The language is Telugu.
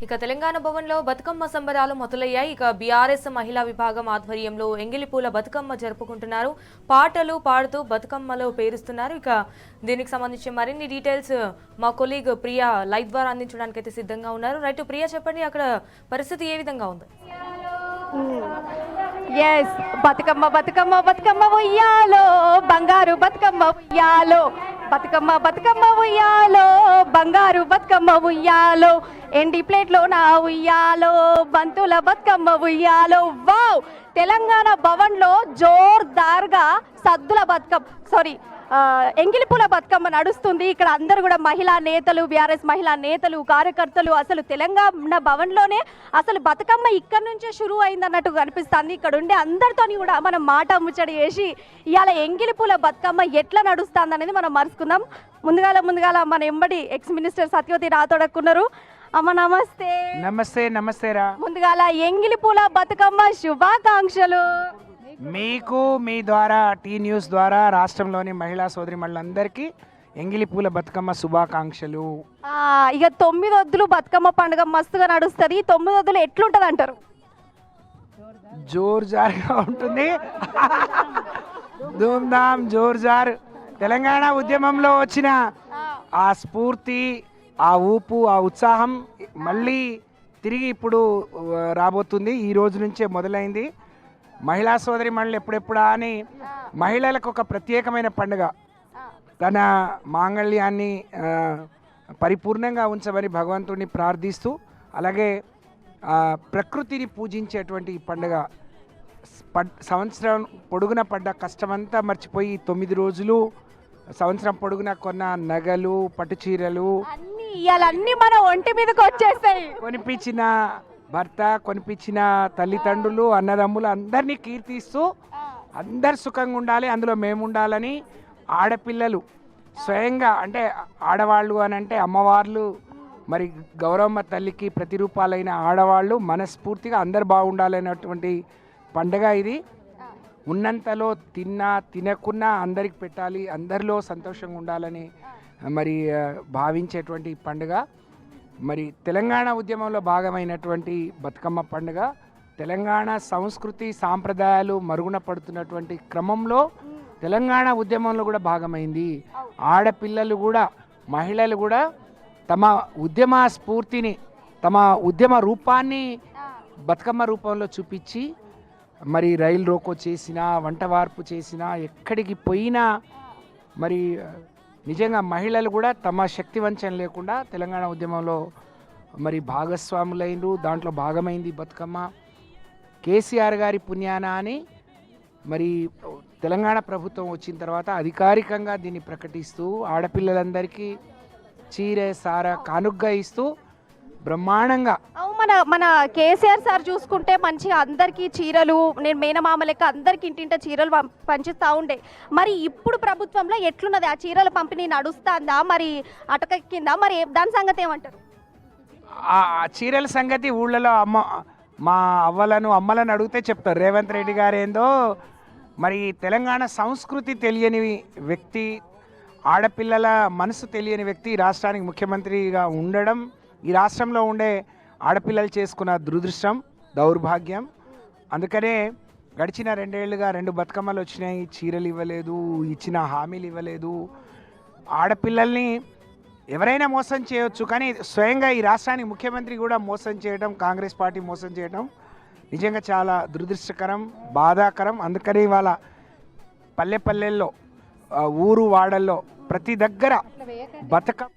ఇక తెలంగాణ భవన్లో బతుకమ్మ సంబరాలు మొదలయ్యాయి. ఇక బీఆర్ఎస్ మహిళా విభాగం ఆధ్వర్యంలో ఎంగిలిపూల బతుకమ్మ జరుపుకుంటున్నారు. పాటలు పాడుతూ బతుకమ్మలో పేరుస్తున్నారు. ఇక దీనికి సంబంధించి మరిన్ని డీటెయిల్స్ మా కొలీగ్ ప్రియా లైవ్ ద్వారా అందించడానికి అయితే సిద్ధంగా ఉన్నారు. రైట్ ప్రియా, చెప్పండి, అక్కడ పరిస్థితి ఏ విధంగా ఉంది? ఎస్, బతుకమ్మ బతుకమ్మ బతుకమ్మ ఉయ్యాలో, బంగారు బతుకమ్మ ఉయ్యాలో, బతుకమ్మ బతుకమ్మ ఉయ్యాలో, బంగారు బతుకమ్మ ఉయ్యాలో, ఎండి ప్లేట్లో నా ఉయ్యాలో, బంతుల బతుకమ్మ ఉయ్యాలో. వావ్! తెలంగాణ భవన్లో జోర్దార్గా సద్దుల ఎంగిలిపూల బతుకమ్మ నడుస్తుంది. ఇక్కడ అందరూ కూడా మహిళా నేతలు, బీఆర్ఎస్ మహిళా నేతలు, కార్యకర్తలు, అసలు తెలంగాణ భవన్లోనే అసలు బతుకమ్మ ఇక్కడ నుంచే షురూ అయిందన్నట్టు కనిపిస్తుంది. ఇక్కడ ఉండే అందరితోని కూడా మనం మాట ముచ్చడి చేసి ఇవాళ ఎంగిలిపూల బతుకమ్మ ఎట్లా నడుస్తుంది అనేది మనం మరుచుకుందాం. ముందుగాల మన ఎంబడి ఎక్స్ మినిస్టర్ సత్యవతి రాతోడక్కున్నారు. అమ్మ నమస్తే. నమస్తే. నమస్తే రా. ముందుగాల ఎంగిలిపూల బతుకమ్మ శుభాకాంక్షలు. మీకు మీ ద్వారా టీ న్యూస్ ద్వారా రాష్ట్రంలోని మహిళా సోదరిమణులందరికీ ఎంగిలిపూల బతుకమ్మ శుభాకాంక్షలు. ఇక 9 వద్దులు బతుకమ్మ పండుగ మస్తుగా నడుస్తుంది. 9 వద్దులు ఎట్లుంటది అంటారు? జోర్జార్గా ఉంటుంది. ధూమ్ధామ్ జోర్జార్. తెలంగాణ ఉద్యమంలో వచ్చిన ఆ స్ఫూర్తి, ఆ ఊపు, ఆ ఉత్సాహం మళ్ళీ తిరిగి ఇప్పుడు రాబోతుంది. ఈ రోజు నుంచే మొదలైంది. మహిళా సోదరి మహిళలు ఎప్పుడెప్పుడా అని మహిళలకు ఒక ప్రత్యేకమైన పండుగ, తన మాంగళ్యాన్ని పరిపూర్ణంగా ఉంచమని భగవంతుడిని ప్రార్థిస్తూ, అలాగే ప్రకృతిని పూజించేటువంటి ఈ పండుగ సంవత్సరం పొడుగున పడ్డ కష్టమంతా మర్చిపోయి 9 రోజులు సంవత్సరం పొడుగున కొన్న నగలు, పట్టుచీరలు అన్నీ మన ఒంటి మీదకి వచ్చేస్తాయి. కొనిపించిన భర్త, కొనిపించిన తల్లిదండ్రులు, అన్నదమ్ములు అందరినీ కీర్తిస్తూ అందరు సుఖంగా ఉండాలి, అందులో మేము ఉండాలని ఆడపిల్లలు స్వయంగా, అంటే ఆడవాళ్ళు అని అంటే అమ్మవార్లు, మరి గౌరమ్మ తల్లికి ప్రతిరూపాలైన ఆడవాళ్ళు మనస్ఫూర్తిగా అందరు బాగుండాలనేటువంటి పండుగ ఇది. ఉన్నంతలో తిన్నా తినకున్నా అందరికి పెట్టాలి, అందరిలో సంతోషంగా ఉండాలని మరి భావించేటువంటి పండుగ. మరి తెలంగాణ ఉద్యమంలో భాగమైనటువంటి బతుకమ్మ పండుగ తెలంగాణ సంస్కృతి సాంప్రదాయాలు మరుగున పడుతున్నటువంటి క్రమంలో తెలంగాణ ఉద్యమంలో కూడా భాగమైంది. ఆడపిల్లలు కూడా, మహిళలు కూడా తమ ఉద్యమ స్ఫూర్తిని, తమ ఉద్యమ రూపాన్ని బతుకమ్మ రూపంలో చూపించి మరి రైలు రోకో చేసినా, వంట వార్పు చేసినా, ఎక్కడికి పోయినా మరి నిజంగా మహిళలు కూడా తమ శక్తి వంచన లేకుండా తెలంగాణ ఉద్యమంలో మరి భాగస్వాములైనరు. దాంట్లో భాగమైంది బతుకమ్మ. కేసీఆర్ గారి పుణ్యాన అని మరి తెలంగాణ ప్రభుత్వం వచ్చిన తర్వాత అధికారికంగా దీన్ని ప్రకటిస్తూ ఆడపిల్లలందరికీ చీరె సార కానుగ్గా ఇస్తూ బ్రహ్మాండంగా మన కేసీఆర్ సార్ చూసుకుంటే మంచిగా అందరికీ చీరలు, నేను మేనమామ లెక్క అందరికి ఇంటింట చీరలు పంచిస్తూ ఉండే. మరి ఇప్పుడు ప్రభుత్వంలో ఎట్లున్నది? ఆ చీరల పంపిణీ నడుస్తుందా, మరి అటకెక్కిందా? మరి దాని సంగతి ఏమంటారు? ఆ చీరల సంగతి ఊళ్ళలో మా అమ్మలను అడిగితే చెప్తారు. రేవంత్ రెడ్డి గారు ఏందో మరి తెలంగాణ సంస్కృతి తెలియని వ్యక్తి, ఆడపిల్లల మనసు తెలియని వ్యక్తి రాష్ట్రానికి ముఖ్యమంత్రిగా ఉండడం, ఈ రాష్ట్రంలో ఉండే ఆడపిల్లలు చేసుకున్న దురదృష్టం, దౌర్భాగ్యం. అందుకనే గడిచిన 2 ఏళ్ళుగా 2 బతుకమ్మలు వచ్చినాయి, చీరలు ఇవ్వలేదు, ఇచ్చిన హామీలు ఇవ్వలేదు. ఆడపిల్లల్ని ఎవరైనా మోసం చేయొచ్చు, కానీ స్వయంగా ఈ రాష్ట్రానికి ముఖ్యమంత్రి కూడా మోసం చేయడం, కాంగ్రెస్ పార్టీ మోసం చేయడం నిజంగా చాలా దురదృష్టకరం, బాధాకరం. అందుకని ఇవాళ పల్లెల్లో, ఊరు వాడల్లో ప్రతి దగ్గర బతుకమ్మ